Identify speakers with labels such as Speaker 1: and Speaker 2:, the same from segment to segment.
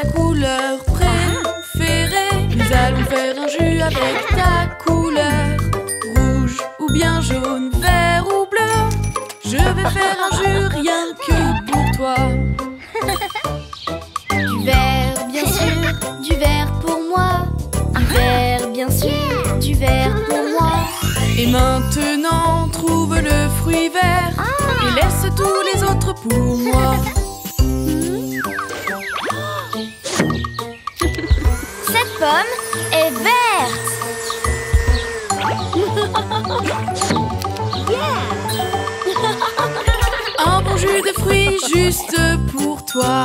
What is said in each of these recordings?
Speaker 1: ta couleur préférée? Nous allons faire un jus avec ta couleur. Rouge ou bien jaune, vert ou bleu. Je vais faire un jus rien que pour toi.
Speaker 2: Du vert, bien sûr, du vert pour moi. Du vert, bien sûr, du vert pour moi.
Speaker 1: Et maintenant, trouve le fruit vert et laisse tous les autres pour moi.
Speaker 2: Cette pomme est verte.
Speaker 1: Un bon jus de fruits juste pour toi.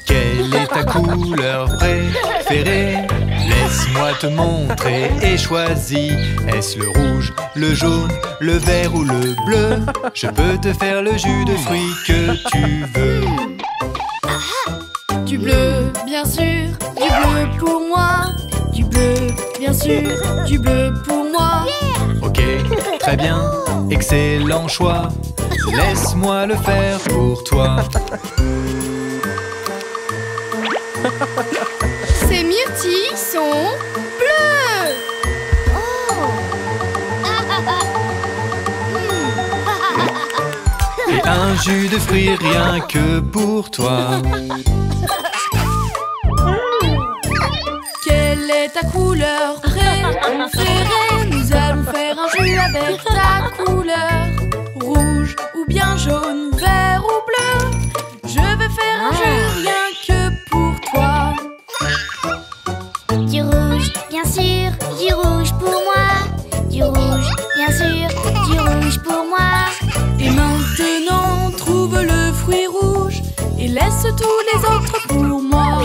Speaker 3: Quelle est ta couleur préférée? Laisse-moi te montrer et choisis. Est-ce le rouge, le jaune, le vert ou le bleu? Je peux te faire le jus de fruits que tu veux.
Speaker 1: Du bleu, bien sûr, du bleu pour moi. Du bleu, bien sûr, du bleu pour moi.
Speaker 3: Ok, très bien, excellent choix. Laisse-moi le faire pour toi.
Speaker 1: Ces myrtilles sont bleues.
Speaker 3: Et un jus de fruits rien que pour toi.
Speaker 1: Quelle est ta couleur préférée? Nous allons faire un jus avec ta couleur. Rouge ou bien jaune, vert ou bleu. Je vais faire un jus rien que pour toi.
Speaker 2: Du rouge, bien sûr, du rouge pour moi. Du rouge, bien sûr, du rouge pour moi.
Speaker 1: Et maintenant, trouve le fruit rouge et laisse tous les autres pour moi.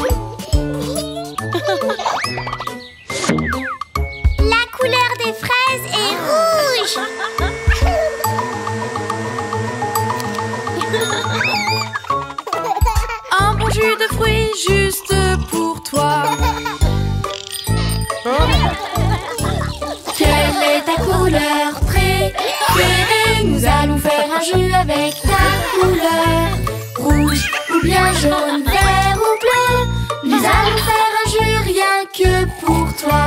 Speaker 2: La couleur des fraises est rouge.
Speaker 1: Un bon jus de fruits juste pour toi. Quelle est ta couleur préférée? Nous allons faire un jus avec ta couleur. Rouge ou bien jaune, vert ou bleu. Nous allons faire un jus rien que pour toi.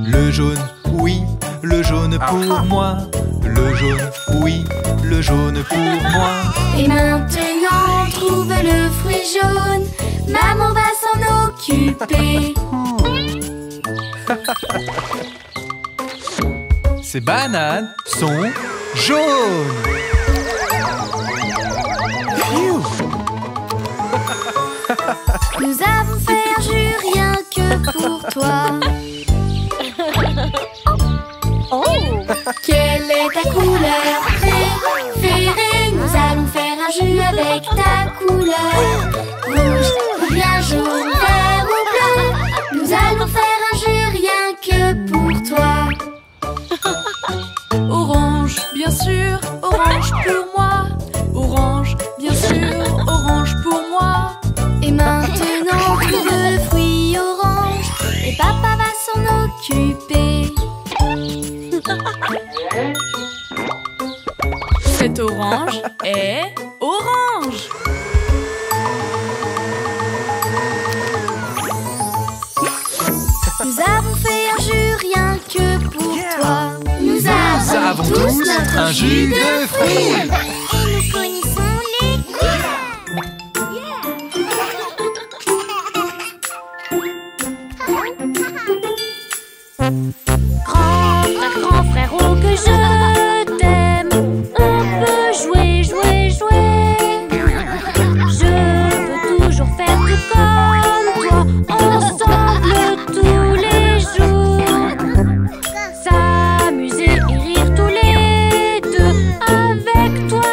Speaker 3: Le jaune, oui, le jaune pour moi. Le jaune, oui, le jaune pour moi.
Speaker 1: Et maintenant, trouve le fruit jaune. Maman va s'en occuper.
Speaker 3: Ces bananes sont jaunes. Phew.
Speaker 1: Nous avons fait un jus rien que pour toi. Quelle est ta couleur préférée? Nous allons faire un jus avec ta couleur. Rouge ou bien jaune, vert ou bleu. Nous allons faire un jus rien que pour toi. Orange, bien sûr, orange pour moi. Orange, bien sûr, orange pour moi. Et maintenant, trouve le fruit orange et papa va s'en occuper. Cet orange est orange. Nous avons fait un jus rien que pour toi. Nous avons tous notre
Speaker 3: un jus de fruits.
Speaker 2: Et nous connaissons les
Speaker 4: Grand frère, oh que je t'aime. On peut jouer, jouer, jouer. Je veux toujours faire tout comme toi. Ensemble tous les jours. S'amuser et rire tous les deux. Avec toi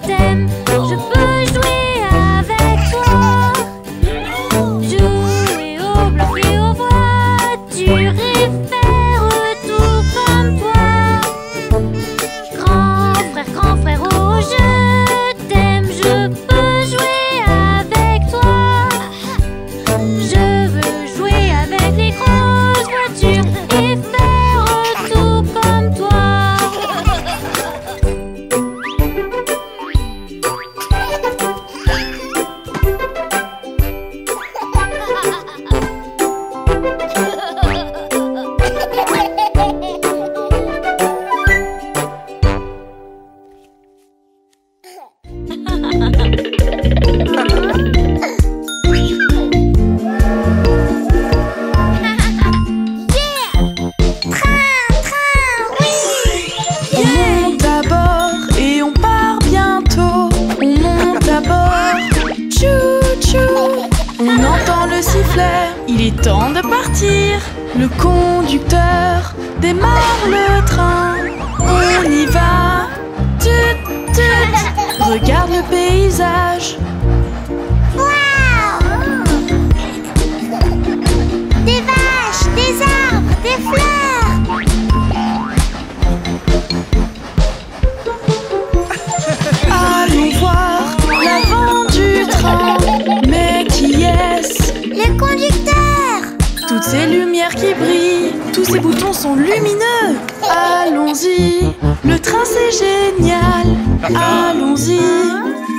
Speaker 4: t'aime. Je peux jouer avec toi. Jouer au bloc et aux voitures et faire tout comme toi. Grand frère, oh je t'aime. Je peux jouer avec toi. Je veux jouer avec les grosses voitures et faire tout comme toi.
Speaker 5: Il est temps de partir. Le conducteur démarre le train. On y va. Tut, tut. Regarde le paysage.
Speaker 1: Waouh! Des vaches, des arbres, des fleurs.
Speaker 5: Allons voir l'avant du train. Mais qui est-ce?
Speaker 1: Le conducteur.
Speaker 5: Toutes ces lumières qui brillent, tous ces boutons sont lumineux. Allons-y, le train c'est génial. Allons-y,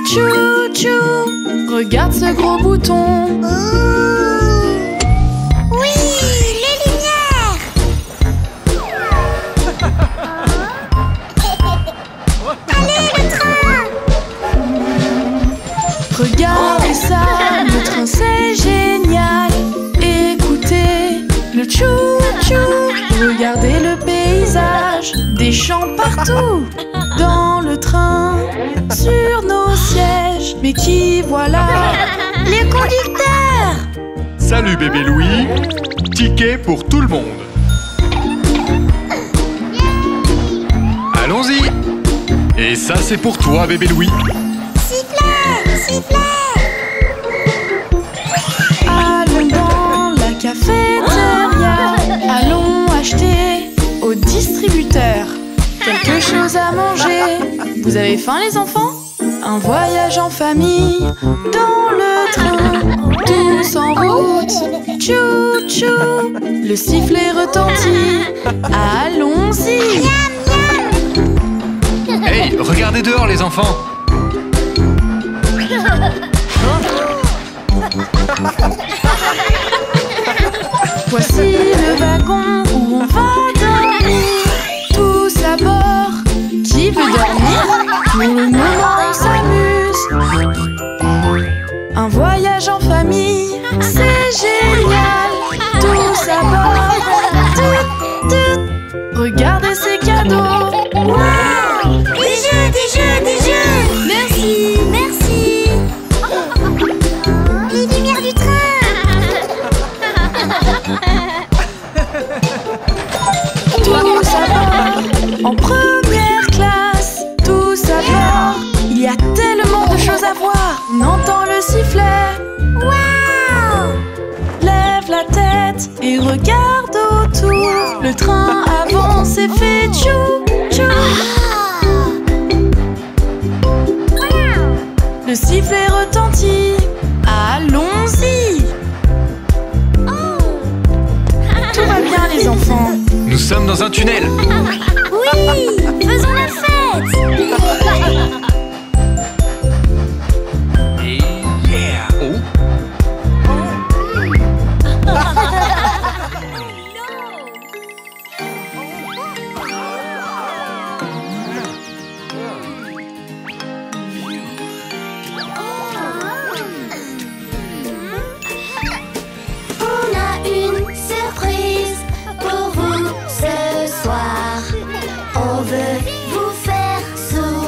Speaker 5: tchou tchou. Regarde ce gros bouton.
Speaker 1: Oui, les lumières. Allez, le train.
Speaker 5: Regardez ça, le train c'est génial. Écoutez le tchou tchou. Regardez le paysage, des champs partout. Dans le train, sur nos sièges. Mais qui voilà?
Speaker 1: Le conducteur.
Speaker 3: Salut bébé Louis. Ticket pour tout le monde. Allons-y. Et ça c'est pour toi bébé Louis.
Speaker 1: Sifflet, sifflet.
Speaker 5: Allons dans la cafétéria. Allons acheter au distributeur quelque chose à manger. Vous avez faim les enfants? Un voyage en famille dans le train. Tous en route. Tchou tchou. Le sifflet retentit. Allons-y.
Speaker 3: Hey, regardez dehors les enfants.
Speaker 5: Voici le wagon où on va dormir. Tous à bord. Qui veut dormir? Pour le moment on s'amuse. Un voyage en famille, c'est génial. Tous à bord. Tut, tut. Regardez ces cadeaux.
Speaker 1: Wow! Des jeux, des jeux, des jeux. Merci, merci. Les lumières du train.
Speaker 5: Tous à bord, en première classe. Tous à bord, il y a tellement de choses à voir. On entend le sifflet.
Speaker 1: Wow!
Speaker 5: Lève la tête et regarde autour. Le train avance et fait tchou tchou. Le sifflet retentit. Allons-y. Tout va bien les enfants.
Speaker 3: Nous sommes dans un tunnel.
Speaker 1: Oui, faisons la fête.
Speaker 3: Et yeah. Oh.
Speaker 1: On a une surprise pour vous ce soir. On veut vous faire sourire.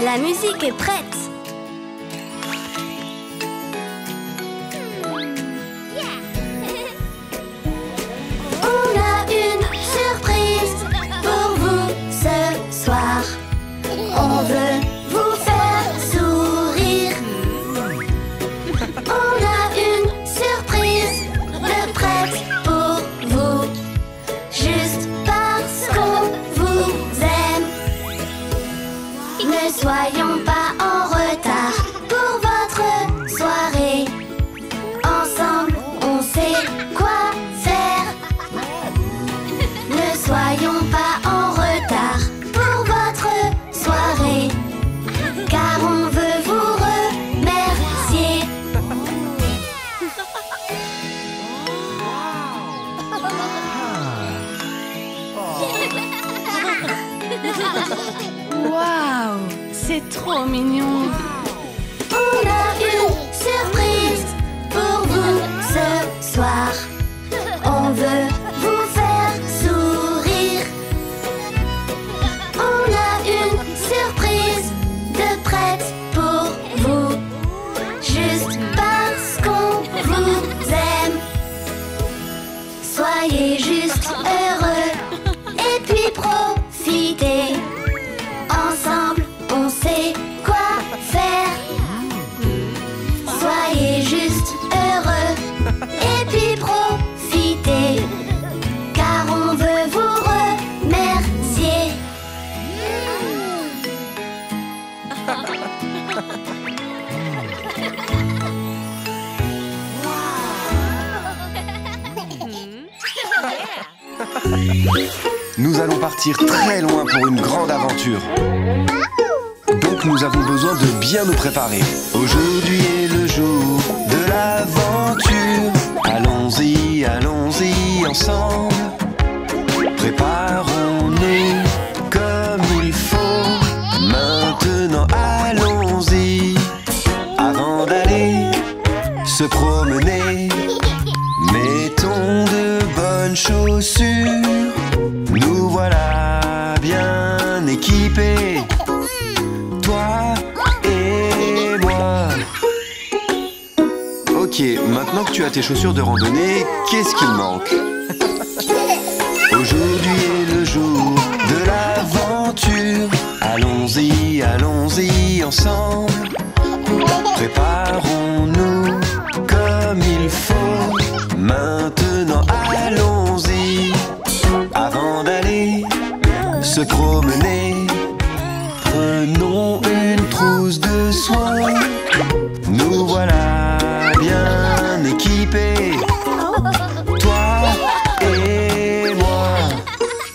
Speaker 2: La musique est prête.
Speaker 1: On a une surprise pour vous ce soir. On veut vous faire sourire. On a une surprise de prête pour vous, juste parce qu'on vous aime. Ne soyons pas en retard pour votre soirée. Ensemble, on sait quoi faire. Ne soyons pas en retard pour votre soirée, car on veut vous remercier.
Speaker 5: Waouh, c'est trop mignon.
Speaker 1: On a une surprise pour vous ce soir. On veut vous faire sourire. On a une surprise de prête pour vous, juste parce qu'on vous aime. Soyez juste heureux et puis profitez. Ensemble, on sait quoi faire. Soyez juste heureux et puis profitez, car on veut vous remercier.
Speaker 6: Nous allons partir très loin pour une grande aventure. Donc nous avons besoin de bien nous préparer. Aujourd'hui est le jour de l'aventure. Allons-y, allons-y ensemble. Préparons-nous comme il faut. Maintenant allons-y. Avant d'aller se promener, mettons de bonnes chaussures. Nous voilà bien équipés, toi et moi. Ok, maintenant que tu as tes chaussures de randonnée, qu'est-ce qu'il manque? Aujourd'hui est le jour de l'aventure. Allons-y, allons-y ensemble. Préparons-nous comme il faut. Maintenant allons-y. Avant d'aller se promener, prenons une trousse de soins. Nous voilà bien équipés, toi et moi.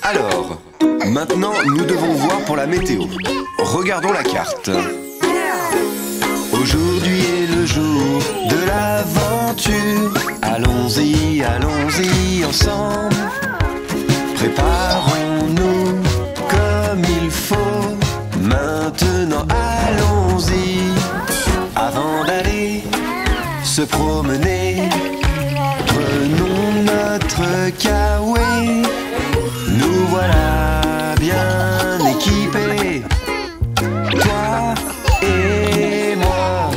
Speaker 6: Alors, maintenant nous devons voir pour la météo. Regardons la carte. Aujourd'hui est le jour de l'aventure. Allons-y, allons-y ensemble. Préparons-nous comme il faut. Maintenant allons-y. Avant d'aller se promener, prenons notre kawaii. Nous voilà bien équipés, toi et moi.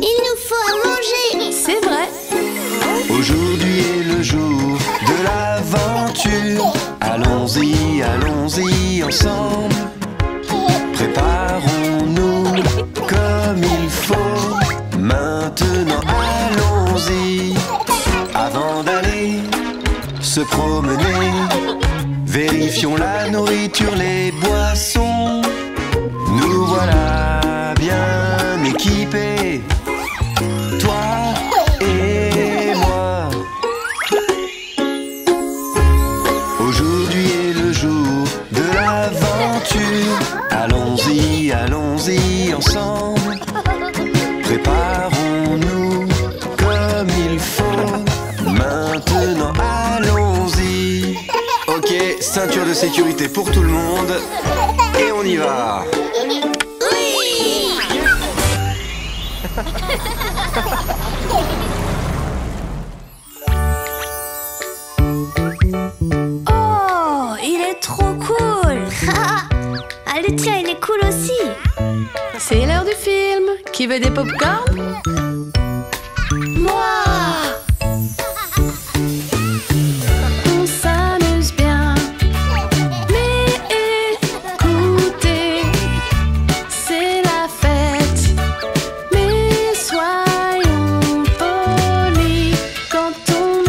Speaker 1: Il nous faut à manger.
Speaker 5: C'est vrai.
Speaker 6: Aujourd'hui est le jour de l'aventure. Allons-y, allons-y ensemble. Préparons-nous comme il faut. Maintenant allons-y. Avant d'aller se promener, vérifions la nourriture, les boissons. Nous voilà bien équipés, toi et moi. Aujourd'hui est le jour de l'aventure. Allons-y, allons-y ensemble. Préparons-nous comme il faut. Maintenant allons-y. Ok, ceinture de sécurité pour tout le monde. Et on y va.
Speaker 5: C'est l'heure du film. Qui veut des pop-corn?
Speaker 2: Moi!
Speaker 5: On s'amuse bien. Mais écoutez, c'est la fête. Mais soyons polis quand on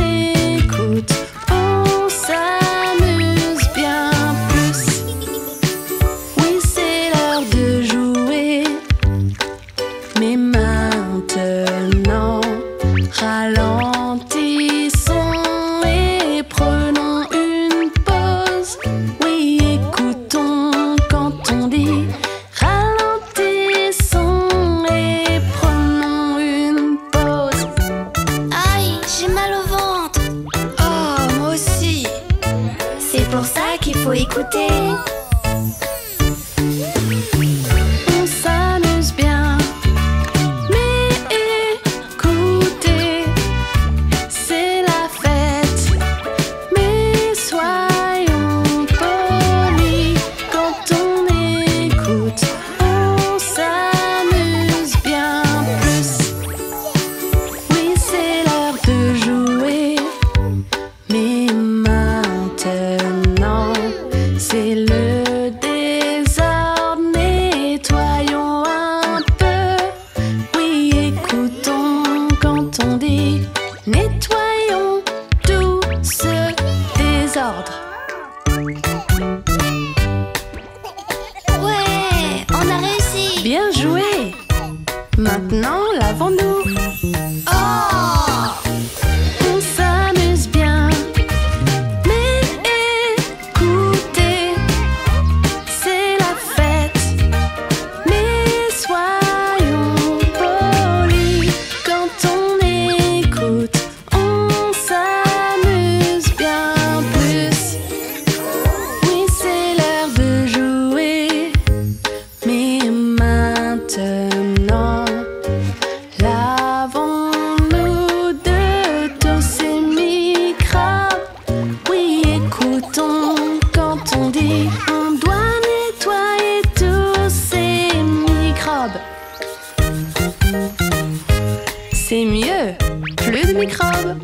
Speaker 5: écoute. On s'amuse bien plus. Oui, c'est l'heure de jouer. Mais maintenant, ralentissons et prenons une pause. Oui, écoutons quand on dit ralentissons et prenons une pause.
Speaker 2: Aïe, j'ai mal au ventre.
Speaker 5: Oh, moi aussi.
Speaker 1: C'est pour ça qu'il faut écouter.
Speaker 5: On s'amuse bien. Mais écoutez, c'est la fête. Mais soyons polis quand on écoute. On s'amuse bien plus. Oui, c'est l'heure de jouer. Mais maintenant, c'est le désordre. Nettoyons un peu. Oui, écoutons quand on dit nettoyons tout ce désordre.
Speaker 2: Ouais, on a réussi.
Speaker 5: Bien joué. Maintenant, lavons-nous.
Speaker 2: Oh!
Speaker 5: On s'amuse bien. Mais écoutez, c'est la fête. Mais soyons polis quand on écoute. On s'amuse bien plus. Oui, c'est l'heure de jouer. Mais maintenant, lavons-nous de tous ces microbes. Oui, écoutons quand on dit on doit nettoyer tous ces microbes. C'est mieux, plus de microbes.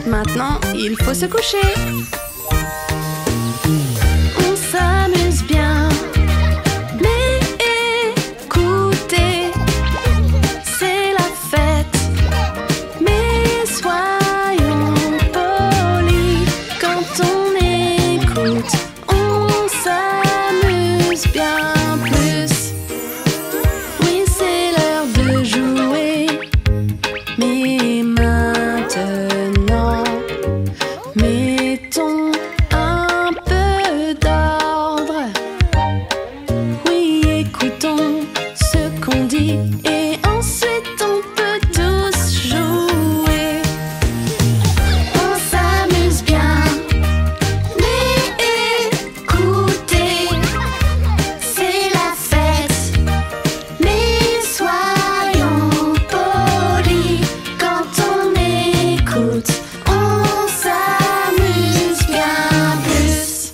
Speaker 5: Maintenant, il faut se coucher. On s'amuse bien. Mais écoutez, c'est la fête. Mais soyons polis quand on écoute. On s'amuse bien plus. Oui, c'est l'heure de jouer. Mais maintenant, mettons un peu d'ordre. Oui, écoutons ce qu'on dit et ensuite on peut tous jouer. On s'amuse bien, mais écoutez, c'est la fête. Mais soyons polis quand on écoute. On s'amuse bien plus.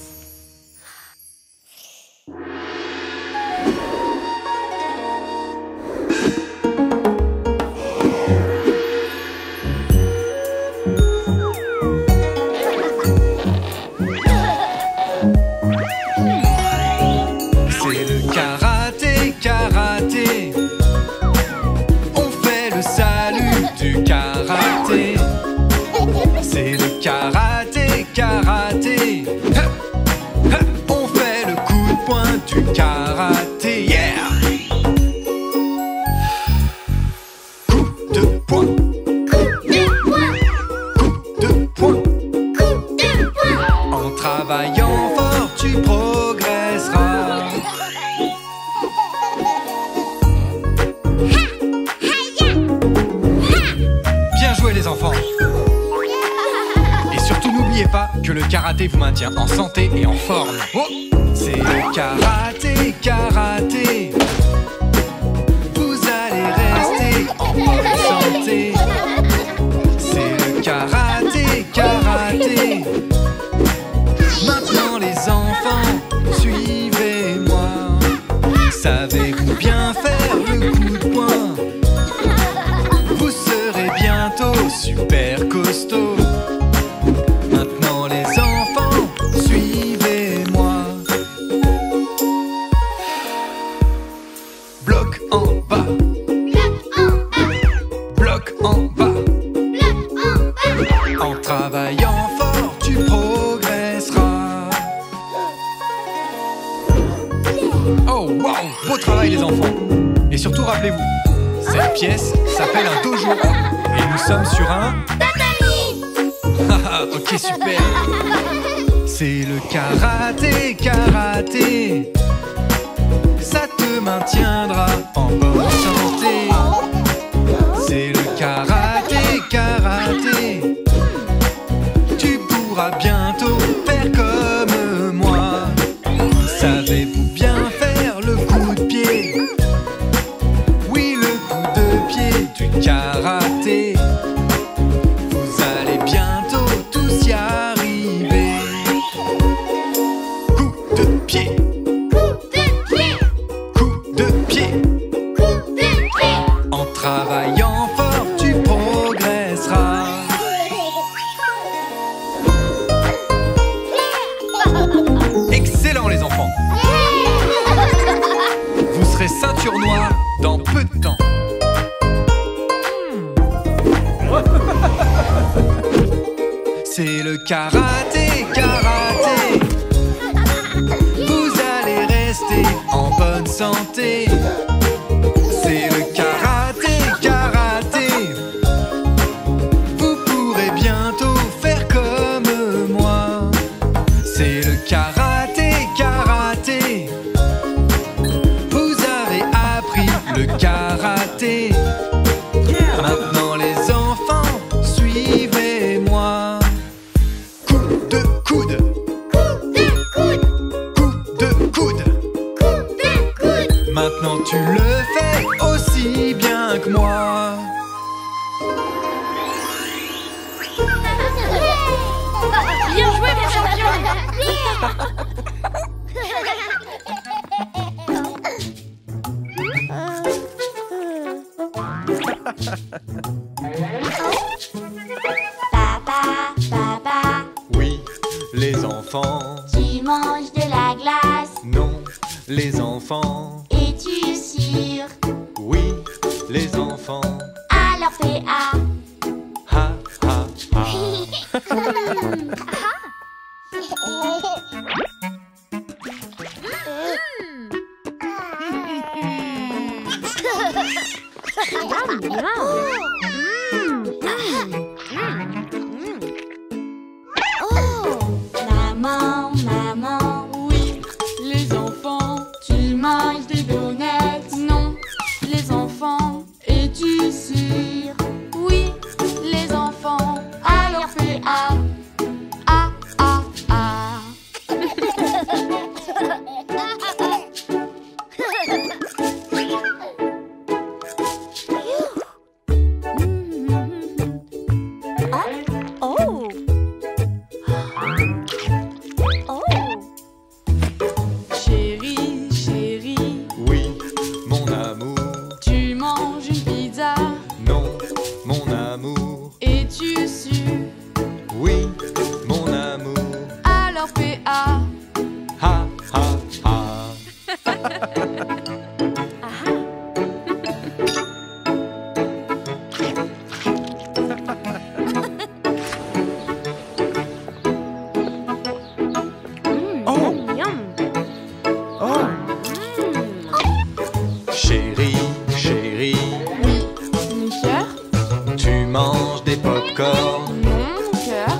Speaker 3: C'est le karaté, karaté. On fait le salut du karaté. C'est le karaté, karaté. Ha, ha. On fait le coup de poing du karaté. Yeah! Coup de poing,
Speaker 1: Coup de poing,
Speaker 3: coup de poing.
Speaker 1: coup de poing.
Speaker 3: En travaillant fort, tu progresseras. Bien joué les enfants. Et surtout n'oubliez pas que le karaté vous maintient en santé et en forme. Oh, c'est le karaté, karaté. Vous allez rester en bonne santé. C'est le karaté, karaté. Maintenant les enfants, suivez travaillant fort, tu progresseras. Oh wow, beau travail les enfants. Et surtout rappelez-vous, cette pièce s'appelle un dojo. Et nous sommes sur un
Speaker 1: tatami.
Speaker 3: Haha, ok super. C'est le karaté, karaté. Ça te maintiendra en bonne santé. C'est le karaté, karaté. Tu pourras bientôt faire comme moi. Savez-vous bien faire le coup de pied? Oui, le coup de pied du karaté. Vous allez bientôt tous y arriver. Coup de pied. En travaillant fort, tu progresseras. Excellent les enfants. Vous serez ceinture noire dans peu de temps. C'est le karaté, karaté. Vous allez rester en bonne santé. C'est le karaté, karaté. Vous pourrez bientôt faire comme moi. C'est le karaté, karaté. Vous avez appris le karaté. Maintenant les enfants, suivez-moi. Coup de coude. Coup de coude. Maintenant tu le fais aussi bien que moi.
Speaker 2: Bien joué mon champion.
Speaker 1: Papa, papa,
Speaker 3: Oui, les enfants.
Speaker 1: tu manges de la glace.
Speaker 3: Non, les enfants.
Speaker 1: Es-tu sûr?
Speaker 3: Oui, les enfants.
Speaker 1: Alors fais A.
Speaker 3: Ha, ha, ha.
Speaker 1: Maman, maman,
Speaker 2: Oui, les enfants.
Speaker 1: tu manges des donuts.
Speaker 2: Non, les enfants.
Speaker 1: Es-tu sûr?
Speaker 2: Oui, les enfants.
Speaker 1: Alors fais A.
Speaker 2: A, A, A.
Speaker 4: Oh! Oh!
Speaker 2: Chérie, chérie,
Speaker 3: Oui, mon amour.
Speaker 2: tu manges une pizza.
Speaker 3: Non, mon amour.
Speaker 2: Es-tu sûr?
Speaker 3: Oui, mon amour.
Speaker 2: Alors fais A.
Speaker 3: Ha, ha, ha. Oh,
Speaker 4: Yum!
Speaker 3: oh. Chérie, chérie,
Speaker 2: Oui, mon cœur.
Speaker 3: tu manges des pop-corn.
Speaker 2: Non, mon cœur.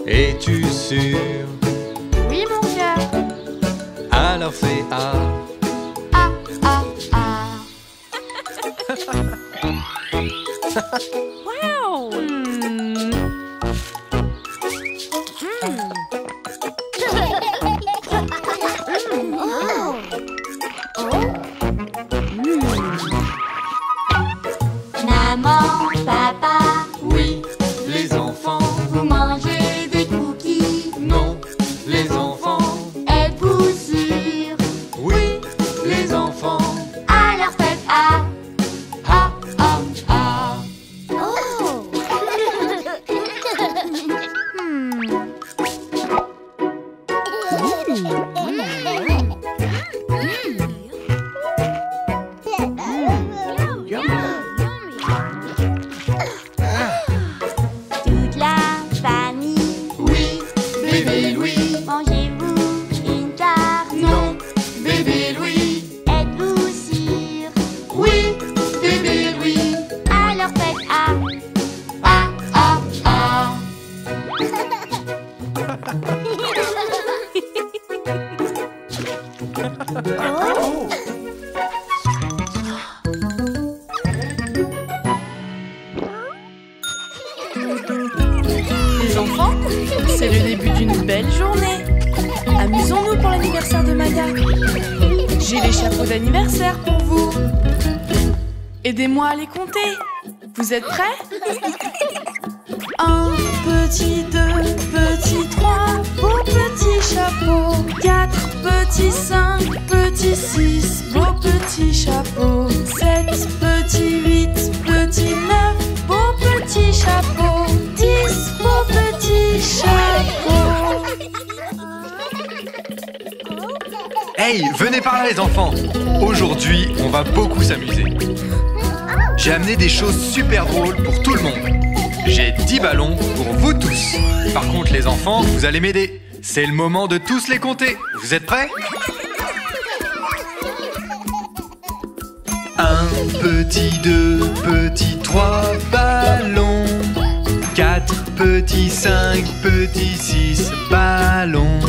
Speaker 3: Es-tu sûr?
Speaker 2: Oui, mon cœur.
Speaker 3: Alors fais A.
Speaker 2: A, A, A.
Speaker 4: Wow!
Speaker 1: Maman, papa,
Speaker 3: Oui, les enfants.
Speaker 1: vous mangez des cookies.
Speaker 3: Non, les enfants.
Speaker 1: Êtes-vous sûr?
Speaker 3: Oui, les enfants.
Speaker 1: Alors faites A.
Speaker 2: A, A, A.
Speaker 1: Oh!
Speaker 5: Les enfants, c'est le début d'une belle journée. Amusons-nous pour l'anniversaire de Maya. J'ai les chapeaux d'anniversaire pour vous. Aidez-moi à les compter. Vous êtes prêts? 1 petit, 2 petit, 3 beaux petits chapeaux. 4 petits, 5 petits, 6 beaux petits chapeaux. 7 petits, 8 petits, 9 beaux petits chapeaux. 10 beaux petits chapeaux.
Speaker 3: Hey, venez par là les enfants. Aujourd'hui, on va beaucoup s'amuser. J'ai amené des choses super drôles pour tout le monde. J'ai 10 ballons pour vous tous. Par contre, les enfants, vous allez m'aider. C'est le moment de tous les compter. Vous êtes prêts? 1 petit, 2 petit, 3 ballons. 4 petits, 5 petits, 6 ballons.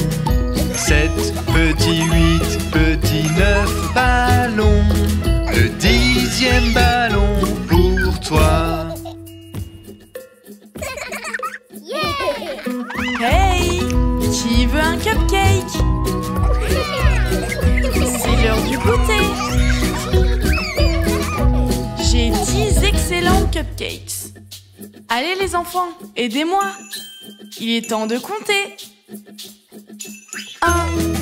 Speaker 3: 7 petits, 8 petits, 9 ballons. Le 10e ballon pour toi.
Speaker 5: Hey! Qui veut un cupcake? C'est l'heure du goûter. J'ai 10 excellents cupcakes. Allez les enfants, aidez-moi. Il est temps de compter. 1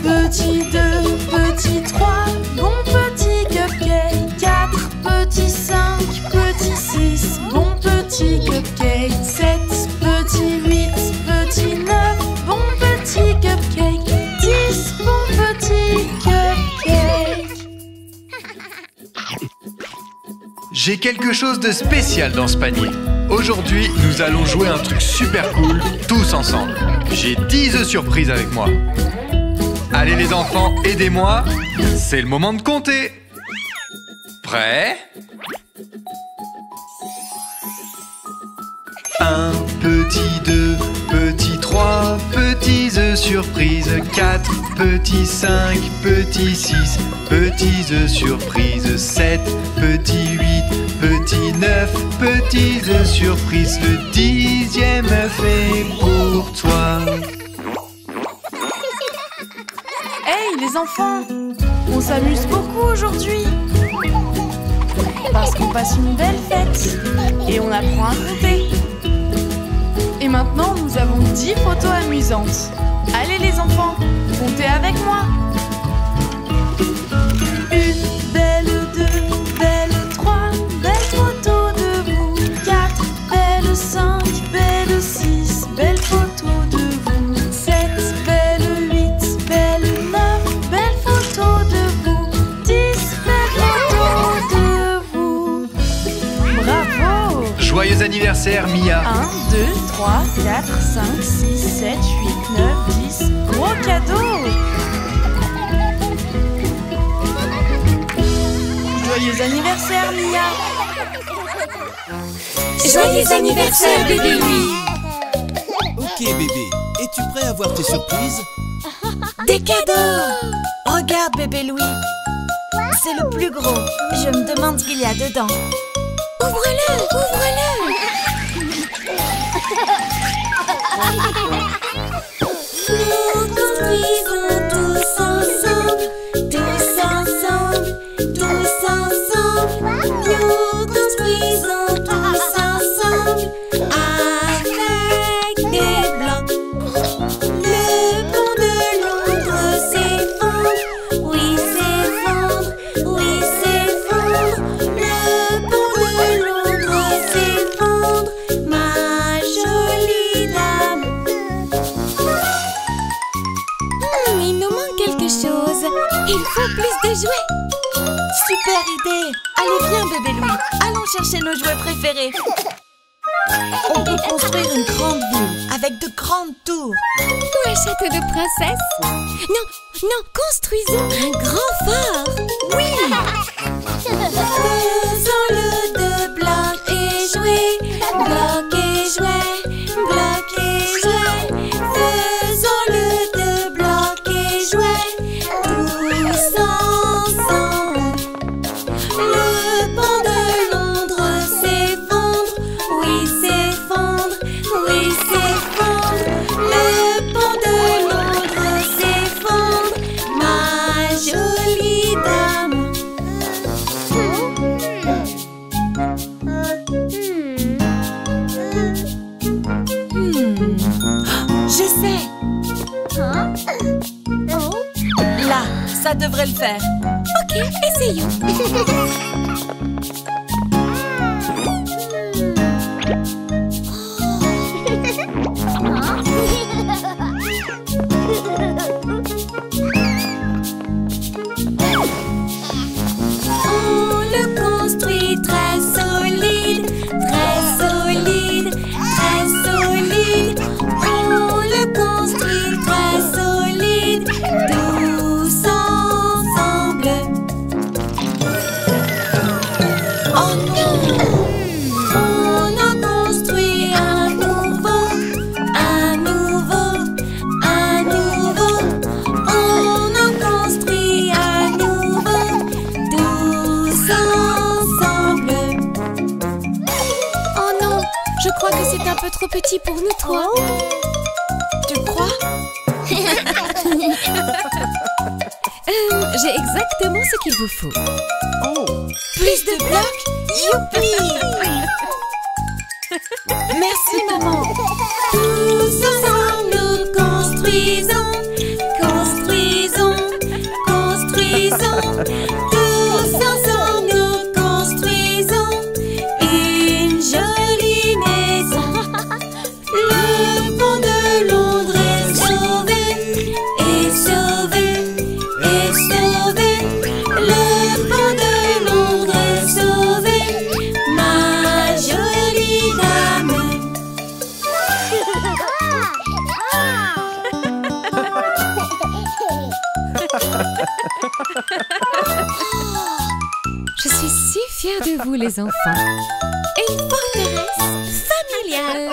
Speaker 5: petit, 2 petit, 3 bons petits cupcakes. 4 petits, 5 petits, 6 bons petits cupcakes. 7 petits, 8 petits, 9 bons petits cupcakes. 10 bons petits cupcakes.
Speaker 3: J'ai quelque chose de spécial dans ce panier. Aujourd'hui, nous allons jouer un truc super cool, tous ensemble. J'ai 10 œufs surprises avec moi. Allez les enfants, aidez-moi. C'est le moment de compter. Prêts? 1 petit, 2 petit, 3 petits œufs surprises. 4 petits, 5 petits, 6 petits œufs surprises. 7 petits, 8 petits, 9 petits œufs surprises. Le 10e œuf est pour toi.
Speaker 5: Hey les enfants, on s'amuse beaucoup aujourd'hui. Parce qu'on passe une belle fête et on apprend à compter. Et maintenant, nous avons 10 photos amusantes. Allez les enfants, comptez avec moi. 1 belle, 2 belle, 3 belles photos de vous. 4 belle, 5 belle, 6 belles photos de vous. 7 belle, 8 belle, 9 belles photos de vous. 10 belles photos de vous. Bravo!
Speaker 3: Joyeux anniversaire, Mia.
Speaker 5: 1, 2, 3, 4, 5, 6, 7, 8, 9, 10. Gros cadeau! Joyeux anniversaire, Mia!
Speaker 1: Joyeux anniversaire, bébé Louis.
Speaker 7: Ok bébé, es-tu prêt à voir tes surprises?
Speaker 1: Des cadeaux. Regarde, bébé Louis. C'est le plus gros. Je me demande ce qu'il y a dedans. Ouvre-le, ouvre-le. Nous construisons tous ensemble, tous ensemble, tous ensemble. Nous construisons tous ensemble avec des blocs. Le pont de Londres s'effondre, oui s'effondre, oui s'effondre. Le pont de Londres s'effondre, ma jolie dame. Il nous manque quelque chose. Il faut plus de jouets. Super idée. Allez, viens, bébé Louis. Allons chercher nos jouets préférés. On peut construire une grande ville avec de grandes tours. Ou un château de princesse. Non, non, construisons un grand phare. Oui. Faisons-le de blocs et jouets. Blocs et jouets. Blocs et jouets.
Speaker 8: Je sais. Là, ça devrait le faire. Ok, essayons.
Speaker 2: On le construit très solide, très solide, très solide. On le construit très solide, tous ensemble. Oh non! On en construit un nouveau, un nouveau, un nouveau. On en construit un nouveau, tous ensemble.
Speaker 8: Oh non, je crois que c'est un peu trop petit pour nous trois. Tu crois? J'ai exactement ce qu'il vous faut. Plus de blocs? Youpi! Merci maman.
Speaker 2: Tous ensemble nous construisons, construisons, construisons. Tous ensemble nous construisons une jolie maison. Le pont de Londres est sauvé, est sauvé, est sauvé. Le pont de Londres est sauvé, ma jolie dame.
Speaker 8: Je suis si fière de vous les enfants. Une forteresse familiale.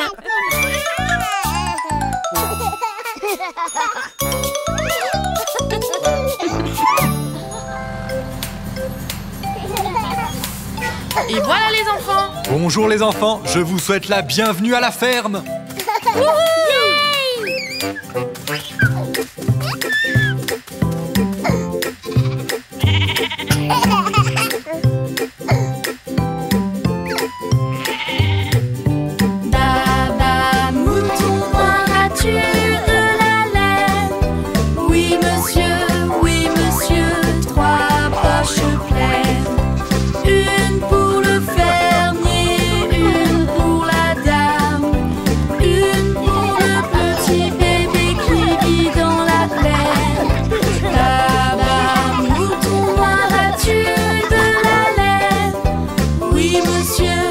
Speaker 5: Et voilà les enfants.
Speaker 3: Bonjour les enfants, je vous souhaite la bienvenue à la ferme.
Speaker 2: Baba mouton, boiras-tu de la laine? Oui monsieur, 3 poches pleines. Une pour le fermier, une pour la dame, une pour le petit bébé qui vit dans la plaine. Baba mouton, boiras-tu de la laine? Oui monsieur,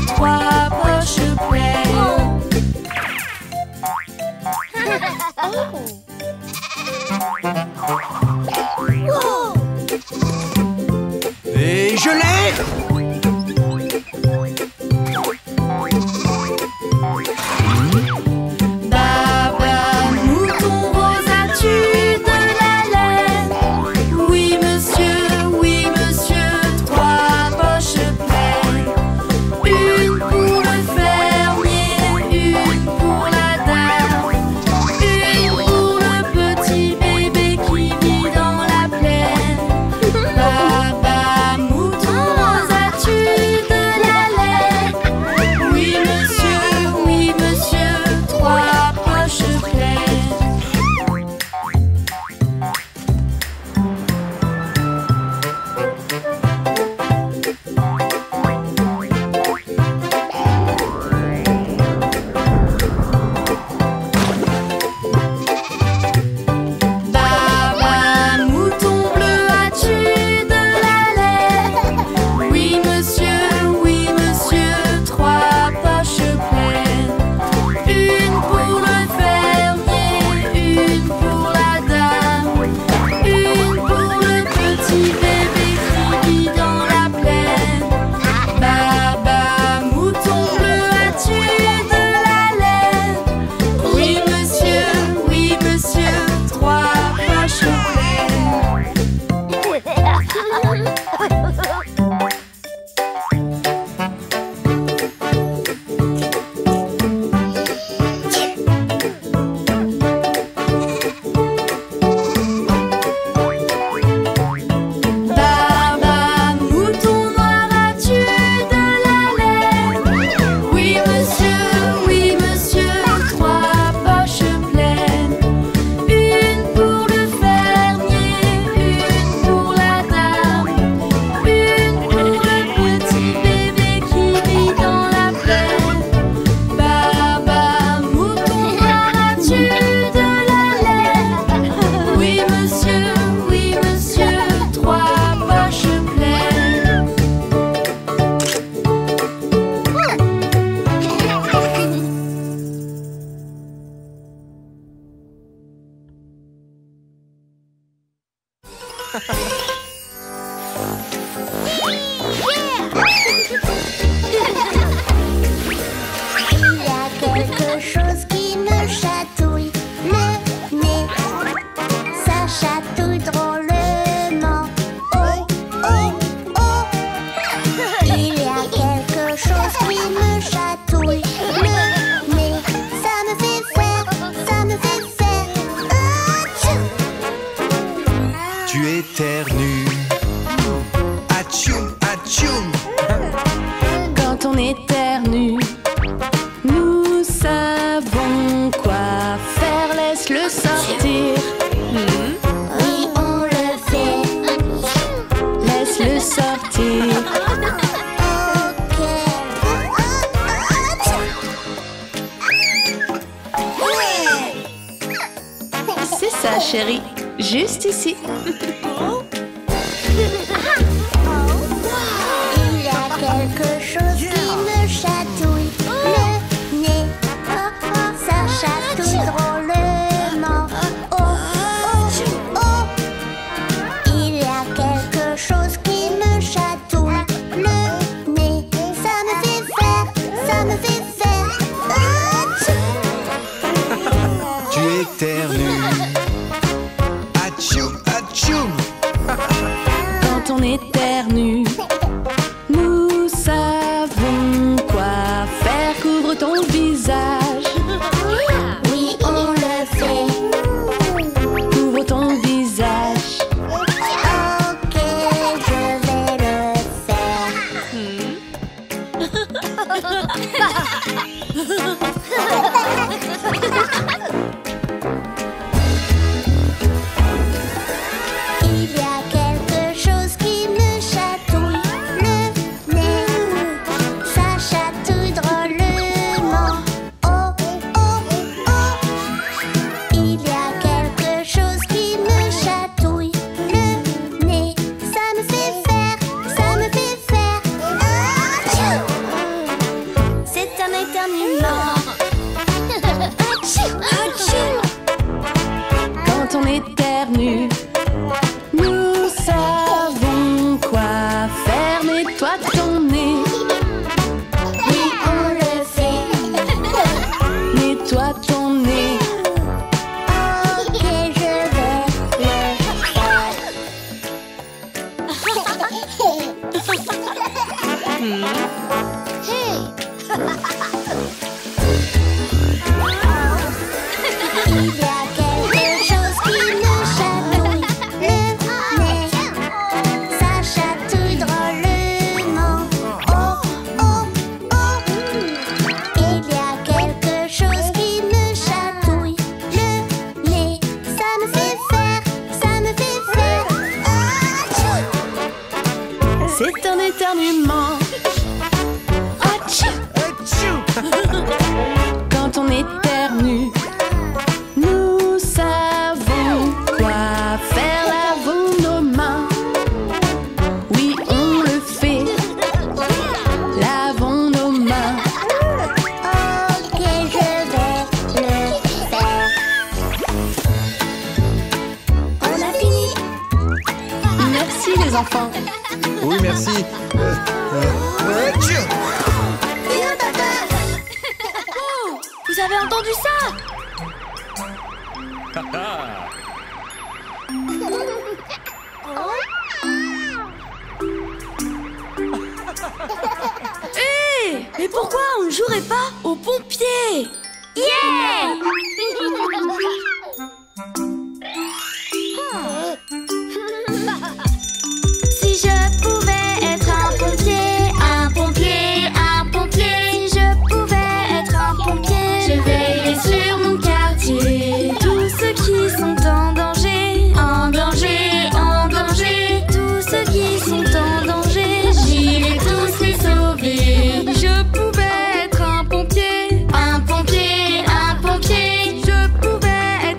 Speaker 2: 3 poches pleines.
Speaker 3: Et je l'ai!
Speaker 2: Baba mouton, rose, as-tu de la laine? Oui monsieur, 3 poches pleines. Une pour le fermier, une pour la dame, une pour le petit bébé qui vit dans la plaine. Baba mouton, rose,
Speaker 1: quelque chose qui me chatouille le nez. Ça chatouille drôlement. Oh, oh, oh. Il y a quelque chose qui me chatouille le nez. Ça me fait faire, ça me fait faire.
Speaker 6: Tu éternues. Atchoum, atchoum.
Speaker 5: Quand on éternue, nous savons quoi faire. Laisse-le sortir.
Speaker 1: Oui, on le fait.
Speaker 5: Laisse-le sortir. C'est ça, chérie. Juste ici.
Speaker 1: Il y a quelque chose qui me chatouille le nez. Ça chatouille drôlement. Oh, oh, oh. Il y a quelque chose qui me chatouille le nez. Ça me fait faire, ça me fait faire.
Speaker 6: Tu éternues. Atchoum, atchoum.
Speaker 5: Quand on éternue, nous savons quoi faire. Couvre ton visage.
Speaker 1: Oui, on le fait.
Speaker 5: Couvre ton visage.
Speaker 1: Ok, je vais le faire. Il y a quelque chose qui me chatouille le nez. Ça chatouille drôlement. Oh, oh, oh. Il y a quelque chose qui me chatouille le nez. Ça me fait faire, ça me fait faire. C'est un éternuement.
Speaker 5: Quand on éternue, nous savons quoi faire. Nettoie ton nez.
Speaker 1: Oui, on le fait.
Speaker 5: Nettoie ton nez.
Speaker 1: Ok, je vais le faire. Il y a quelque chose qui me chatouille le nez. Ça chatouille drôlement. Oh, oh, oh. Il y a quelque chose qui me chatouille le nez. Ça me fait faire, ça me fait faire.
Speaker 5: C'est un éternuement. Quand on éternue, nous savons quoi faire. Lavons nos mains. Oui, on le fait. Lavons nos mains.
Speaker 1: Ok, je vais le faire. On a fini.
Speaker 5: Merci les enfants.
Speaker 3: Oui, merci.
Speaker 6: Atchoum.
Speaker 1: Viens, papa.
Speaker 2: Vous avez entendu ça? Hé! Mais pourquoi on ne jouerait pas aux pompiers?
Speaker 1: Yeah!
Speaker 2: Si je pouvais être un pompier, un pompier, un pompier. Si je pouvais être un pompier, je veillerais sur mon quartier. Tous ceux qui sont en danger, en danger, en danger. Tous ceux qui sont en danger, j'irais tous les sauver. Je pouvais être un pompier, un pompier, un pompier. Je pouvais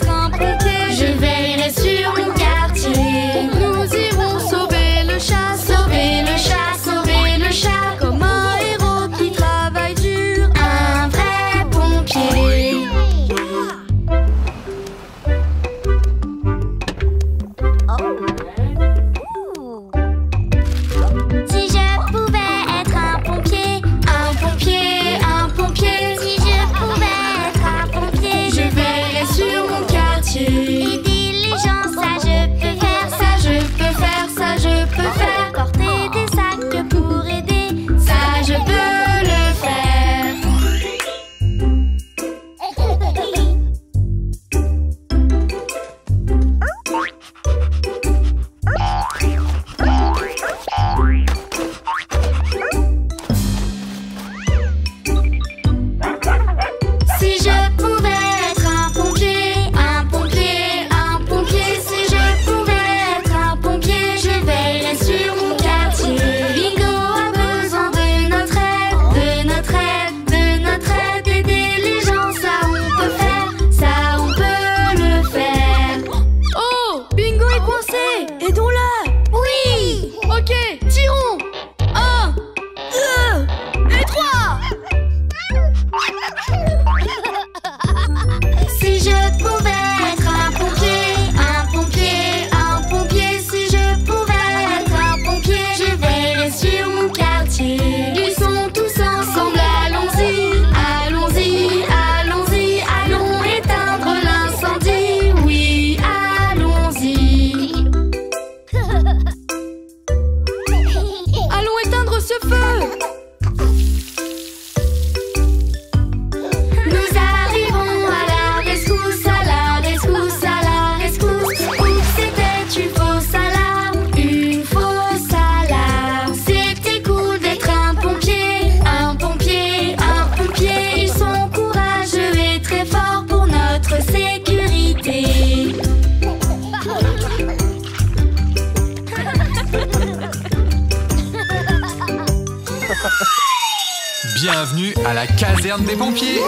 Speaker 3: Bienvenue à la caserne des pompiers.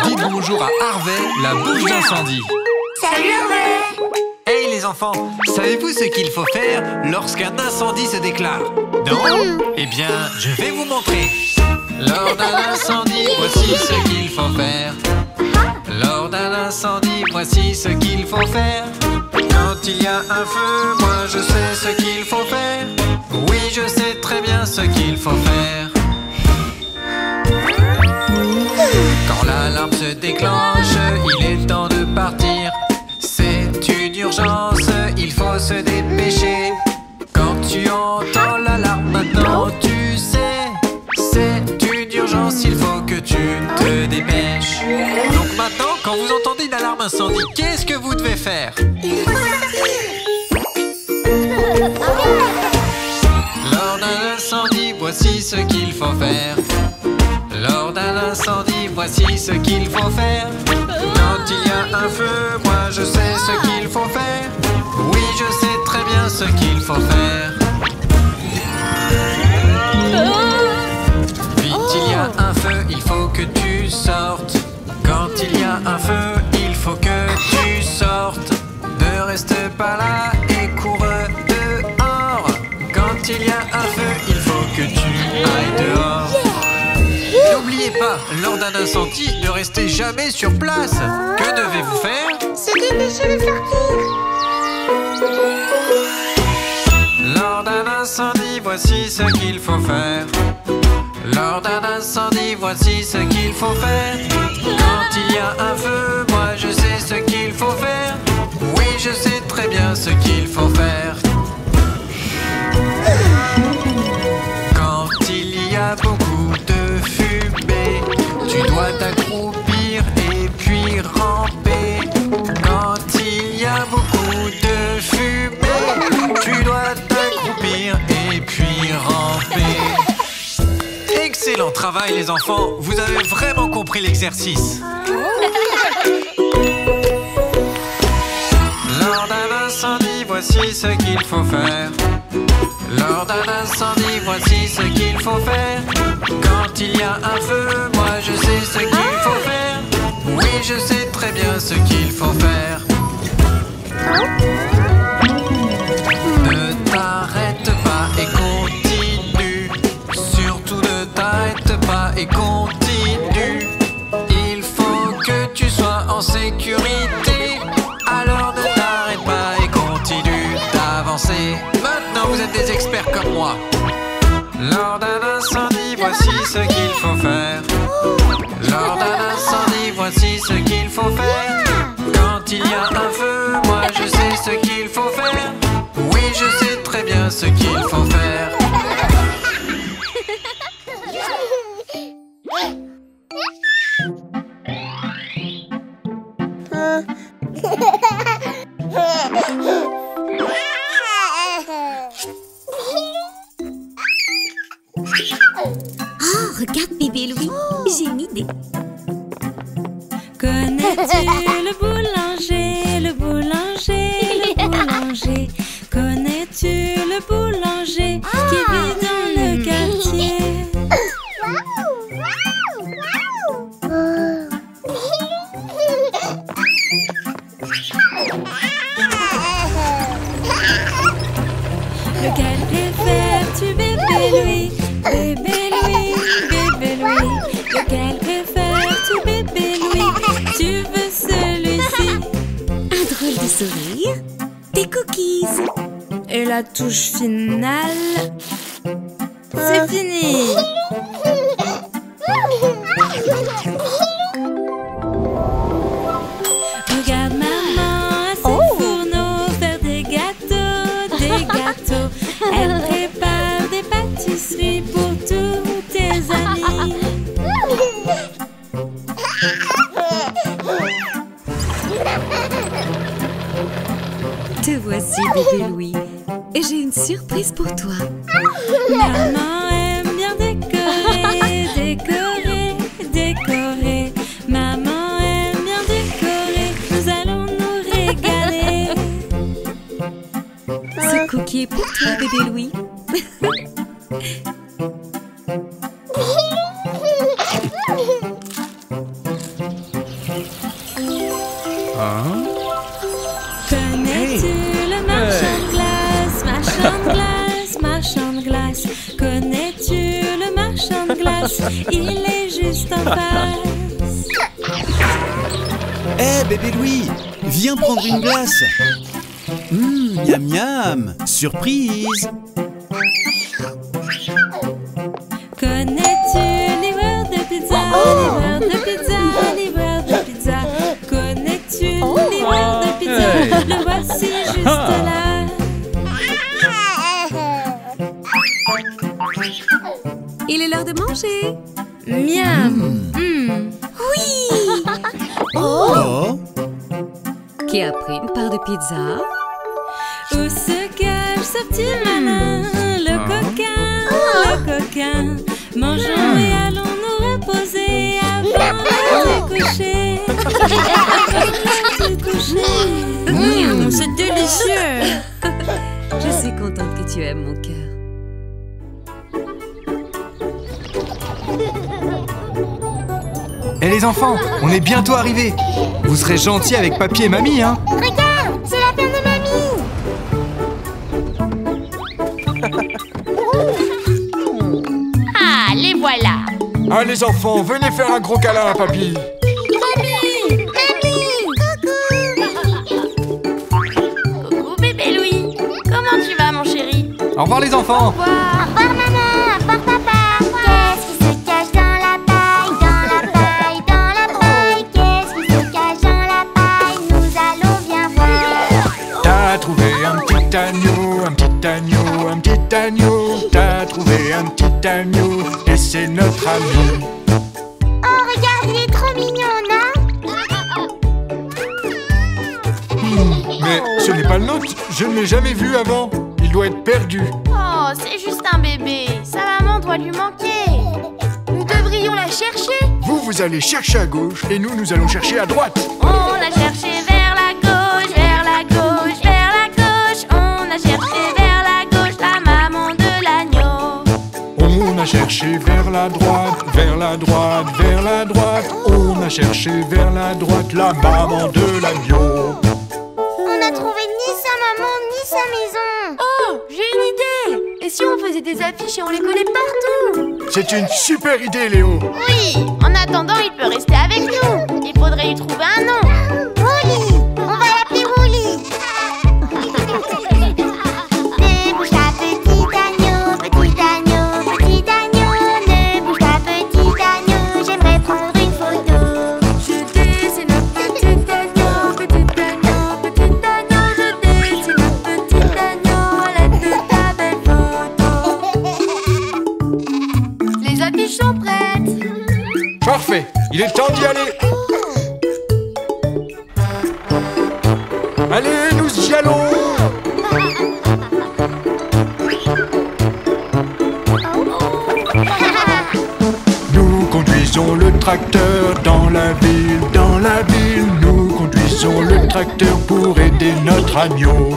Speaker 3: Dites bonjour à Harvey, la bouche d'incendie.
Speaker 1: Salut Harvey.
Speaker 3: Hey les enfants, savez-vous ce qu'il faut faire lorsqu'un incendie se déclare? Non? Eh bien, je vais vous montrer. Lors d'un incendie, voici ce qu'il faut faire. Lors d'un incendie, voici ce qu'il faut faire. Quand il y a un feu, moi je sais ce qu'il faut faire. Oui, je sais très bien ce qu'il faut faire. Quand l'alarme se déclenche, il est temps de partir. C'est une urgence, il faut se dépêcher. Quand tu entends l'alarme maintenant, tu sais, c'est une urgence, il faut que tu te dépêches. Donc maintenant, quand vous entendez une alarme incendie, qu'est-ce que vous devez faire? Lors d'un incendie, voici ce qu'il faut faire. Lors d'un incendie, voici ce qu'il faut faire. Quand il y a un feu, moi je sais ce qu'il faut faire. Oui, je sais très bien ce qu'il faut faire. Vite, il y a un feu, il faut que tu sortes. Quand il y a un feu, il faut que tu sortes. Ne reste pas là et cours dehors. Quand il y a un feu, il faut que tu ailles dehors. N'oubliez pas, lors d'un incendie, ne restez jamais sur place. Que devez-vous faire?
Speaker 1: Se dépêcher de sortir.
Speaker 3: Lors d'un incendie, voici ce qu'il faut faire. Lors d'un incendie, voici ce qu'il faut faire. Quand il y a un feu, moi je sais ce qu'il faut faire. Oui, je sais très bien ce qu'il faut faire. Quand il y a beaucoup de fumée, tu dois t'accroupir et puis ramper. Quand il y a beaucoup de fumée, tu dois t'accroupir et puis ramper. Excellent travail les enfants, vous avez vraiment compris l'exercice. Lors d'un incendie, voici ce qu'il faut faire. Lors d'un incendie, voici ce qu'il faut faire. Quand il y a un feu, moi je sais ce qu'il faut faire. Oui, je sais très bien ce qu'il faut faire. Ne t'arrête pas et continue. Surtout ne t'arrête pas et continue. Il faut que tu sois en sécurité. Alors ne t'arrête pas et continue d'avancer. Maintenant vous êtes des experts comme moi. Lors d'un incendie, voici ce qu'il faut faire. Lors d'un incendie, voici ce qu'il faut faire. Quand il y a un feu, moi je sais ce qu'il faut faire. Oui, je sais très bien ce qu'il faut faire.
Speaker 8: Oh, regarde bébé Louis, j'ai une idée.
Speaker 2: Connais-tu le boulanger, le boulanger, le boulanger? Connais-tu le boulanger qui vit dans le quartier? Lequel préfères-tu, bébé Louis? Bébé Louis, bébé Louis. Lequel préfères-tu, bébé Louis? Tu veux celui-ci?
Speaker 8: Un drôle de sourire, des cookies.
Speaker 5: Et la touche finale, c'est fini.
Speaker 2: Regarde maman à ses fourneaux faire des gâteaux, des gâteaux. Elle prépare des pâtisseries pour tous tes amis.
Speaker 8: Te voici bébé Louis. Et j'ai une surprise pour toi.
Speaker 2: Maman aime bien décorer, décorer, décorer. Maman aime bien décorer. Nous allons nous régaler.
Speaker 8: C'est pour toi, bébé Louis.
Speaker 9: Connais-tu le marchand de glace, marchand de glace, marchand de glace? Connais-tu le marchand de glace? Il est juste en face.
Speaker 7: Hé, bébé Louis, viens prendre une glace. Miam miam, surprise.
Speaker 9: Connais-tu livreur de pizza, livreur de pizza, livreur de pizza? Connais-tu livreur de pizza? Le voici juste là.
Speaker 8: Il est l'heure de manger.
Speaker 9: Miam.
Speaker 8: Oui.
Speaker 7: Oh,
Speaker 8: Qui a pris une part de pizza?
Speaker 9: Où se cache ce petit malin? Le coquin. Mangeons et allons nous reposer avant de coucher. C'est délicieux.
Speaker 8: Je suis contente que tu aimes mon cœur.
Speaker 3: Et les enfants, on est bientôt arrivés. Vous serez gentils avec papy et mamie, hein?
Speaker 2: Regarde, c'est la ferme de mamie.
Speaker 10: Ah, les voilà.
Speaker 3: Ah les enfants, venez faire un gros câlin à papy.
Speaker 10: Coucou bébé Louis. Comment tu vas mon chéri?
Speaker 3: Au revoir les enfants.
Speaker 2: Au revoir maman, au revoir papa. Qu'est-ce qui se cache dans la paille, dans la paille, dans la paille? Qu'est-ce qui se cache dans la paille? Nous allons bien voir.
Speaker 3: T'as trouvé un petit agneau, un petit agneau, un petit agneau. T'as trouvé un petit agneau et c'est notre ami.
Speaker 2: Oh regarde, il est trop mignon, non?
Speaker 3: Mais ce n'est pas le nôtre, je ne l'ai jamais vu avant. Il doit être perdu.
Speaker 10: Oh, c'est juste un bébé. Sa maman doit lui manquer. Nous devrions la chercher.
Speaker 3: Vous allez chercher à gauche et nous allons chercher à droite.
Speaker 10: On a cherché vers la gauche, vers la gauche, vers la gauche. On a cherché vers la gauche la maman de l'agneau.
Speaker 3: On a cherché vers la droite, vers la droite, vers la droite. On a cherché vers la droite la maman de l'agneau.
Speaker 2: On n'a trouvé ni sa maman ni sa maison.
Speaker 10: Oh, j'ai une idée. Et si on faisait des affiches et on les collait partout?
Speaker 3: C'est une super idée, Léo.
Speaker 10: Oui, en attendant, il peut rester avec nous. Il faudrait lui trouver un nom.
Speaker 2: Woolly, on va l'appeler Woolly. Ne bouge pas petit agneau, petit agneau, petit agneau. Ne bouge pas petit agneau, j'aimerais prendre une photo.
Speaker 10: Je dessine un petit agneau, petit agneau, petit agneau. Je dessine un petit agneau à l'aide de ta belle photo. Les affiches sont prêtes.
Speaker 3: Parfait, il est temps d'y aller. Allez, nous y allons. Nous conduisons le tracteur dans la ville, dans la ville. Nous conduisons le tracteur pour aider notre agneau.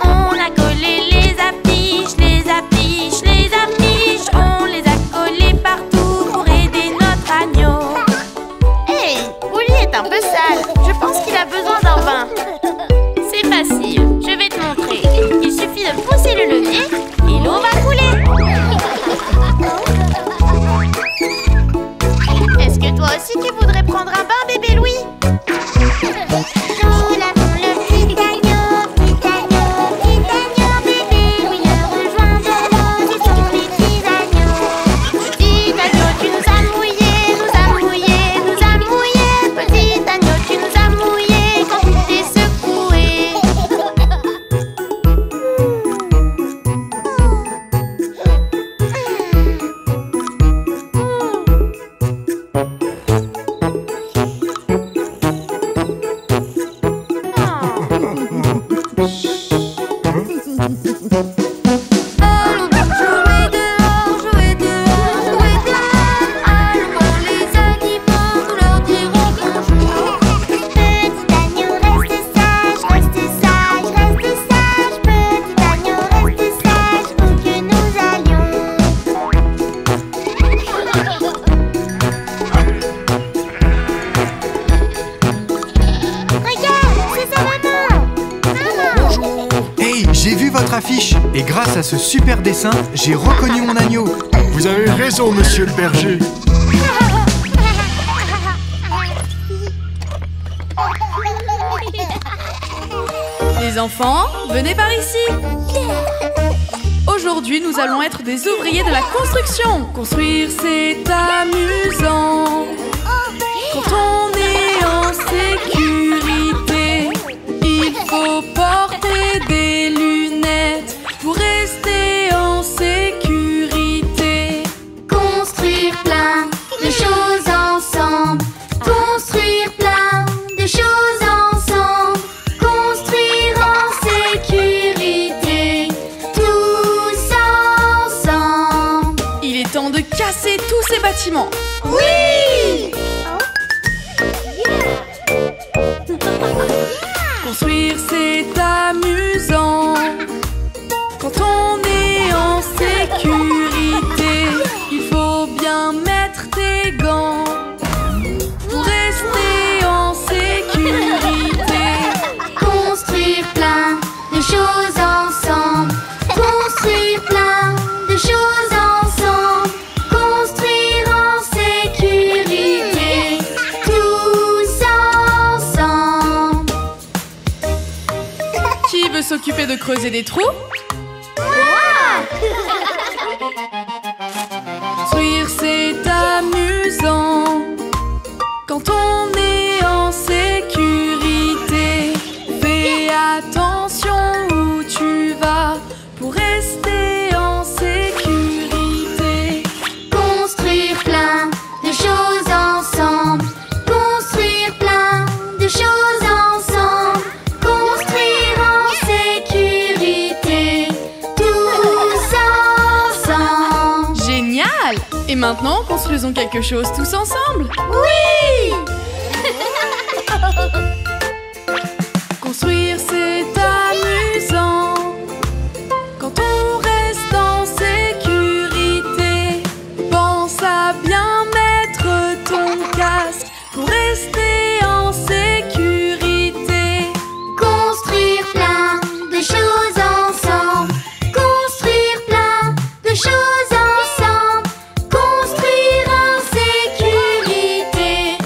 Speaker 10: On a collé les affiches, les affiches, les affiches. On les a collées partout pour aider notre agneau. Hey, Woolly est un peu sale. Je pense qu'il a besoin d'un bain. C'est facile, je vais te montrer. Il suffit de pousser le levier et l'eau va couler. Est-ce que toi aussi tu voudrais prendre un bain, bébé Louis?
Speaker 2: Nous l'avons le petit agneau,
Speaker 3: grâce à ce super dessin, j'ai reconnu mon agneau.
Speaker 11: Vous avez raison, monsieur le berger.
Speaker 5: Les enfants, venez par ici. Aujourd'hui, nous allons être des ouvriers de la construction. Construire, c'est amusant. Quand on est en sécurité, il faut porter des lunettes pour rester en sécurité.
Speaker 1: Construire plein de choses ensemble. Construire plein de choses ensemble. Construire en sécurité. Tous ensemble.
Speaker 5: Il est temps de casser tous ces bâtiments.
Speaker 1: Oui!
Speaker 5: Construire, c'est amusant. Quand on est en sécurité, il faut bien mettre tes gants pour rester en sécurité.
Speaker 1: Construire plein de choses ensemble. Construire plein de choses ensemble. Construire en sécurité. Tous ensemble.
Speaker 5: Qui veut s'occuper de creuser des trous? Construire, c'est amusant. Quand on est en sécurité, fais attention où tu vas pour rester en sécurité.
Speaker 1: Construire plein de choses ensemble. Construire plein de choses ensemble. Construire en sécurité. Tous ensemble.
Speaker 5: Génial! Et maintenant, construisons quelque chose tous ensemble.
Speaker 1: Oui!
Speaker 5: Construire, c'est amusant. Quand on reste en sécurité, pense à bien mettre ton casque pour rester en sécurité.
Speaker 1: Construire plein de choses ensemble. Construire plein de choses ensemble. Construire en sécurité.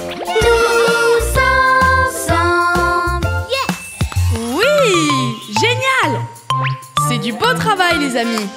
Speaker 1: Tous ensemble.
Speaker 5: Oui! Génial! C'est du beau travail, les amis.